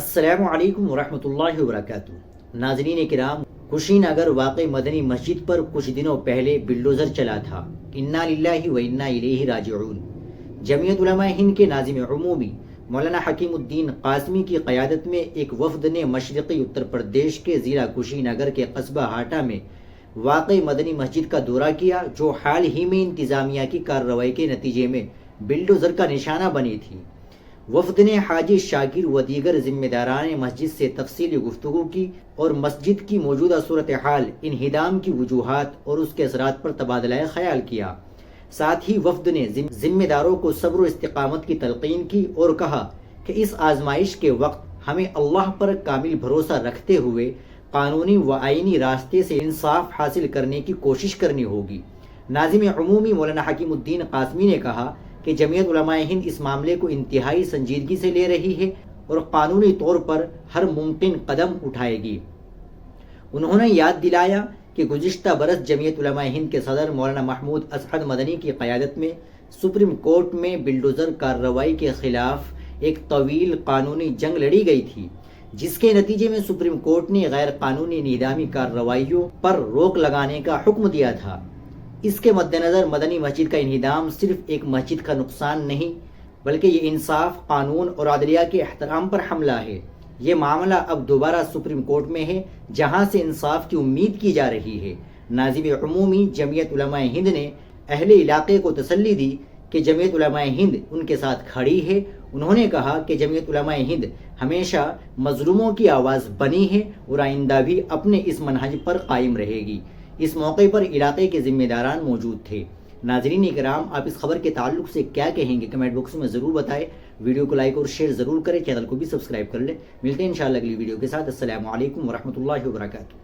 السلام علیکم ورحمۃ اللہ وبرکاتہ۔ ناظرین کرام، کشی نگر واقع مدنی مسجد پر کچھ دنوں پہلے بلڈوزر چلا تھا۔ انا للہ و انا الیہ راجعون۔ جمعیت علماء ہند کے ناظم عمومی مولانا حکیم الدین قاسمی کی قیادت میں ایک وفد نے مشرقی اتر پردیش کے ضلع کشی نگر کے قصبہ ہاٹا میں واقع مدنی مسجد کا دورہ کیا، جو حال ہی میں انتظامیہ کی کارروائی کے نتیجے میں بلڈوزر کا نشانہ بنی تھی۔ وفد نے حاجی شاکر و دیگر ذمہ داران مسجد سے تفصیلی گفتگو کی اور مسجد کی موجودہ صورتحال، انہدام کی وجوہات اور اس کے اثرات پر تبادلہ خیال کیا۔ ساتھ ہی وفد نے ذمہ داروں کو صبر و استقامت کی تلقین کی اور کہا کہ اس آزمائش کے وقت ہمیں اللہ پر کامل بھروسہ رکھتے ہوئے قانونی و آئینی راستے سے انصاف حاصل کرنے کی کوشش کرنی ہوگی۔ ناظم عمومی مولانا حکیم الدین قاسمی نے کہا کہ جمعیت علماء ہند اس معاملے کو انتہائی سنجیدگی سے لے رہی ہے اور قانونی طور پر ہر ممکن قدم اٹھائے گی۔ انہوں نے یاد دلایا کہ گزشتہ برس جمعیت علماء ہند کے صدر مولانا محمود اسعد مدنی کی قیادت میں سپریم کورٹ میں بلڈوزر کارروائی کے خلاف ایک طویل قانونی جنگ لڑی گئی تھی، جس کے نتیجے میں سپریم کورٹ نے غیر قانونی انہدامی کارروائیوں پر روک لگانے کا حکم دیا تھا۔ اس کے مد نظر مدنی مسجد کا انہدام صرف ایک مسجد کا نقصان نہیں، بلکہ یہ انصاف، قانون اور عدلیہ کے احترام پر حملہ ہے۔ یہ معاملہ اب دوبارہ سپریم کورٹ میں ہے، جہاں سے انصاف کی امید کی جا رہی ہے۔ ناظم عمومی جمعیت علماء ہند نے اہل علاقے کو تسلی دی کہ جمعیت علماء ہند ان کے ساتھ کھڑی ہے۔ انہوں نے کہا کہ جمعیت علماء ہند ہمیشہ مظلوموں کی آواز بنی ہے اور آئندہ بھی اپنے اس منہج پر قائم رہے گی۔ اس موقع پر علاقے کے ذمہ داران موجود تھے۔ ناظرین کرام، آپ اس خبر کے تعلق سے کیا کہیں گے؟ کمنٹ باکس میں ضرور بتائیں۔ ویڈیو کو لائک اور شیئر ضرور کریں، چینل کو بھی سبسکرائب کر لیں۔ ملتے ہیں انشاءاللہ اگلی ویڈیو کے ساتھ۔ السلام علیکم ورحمۃ اللہ وبرکاتہ۔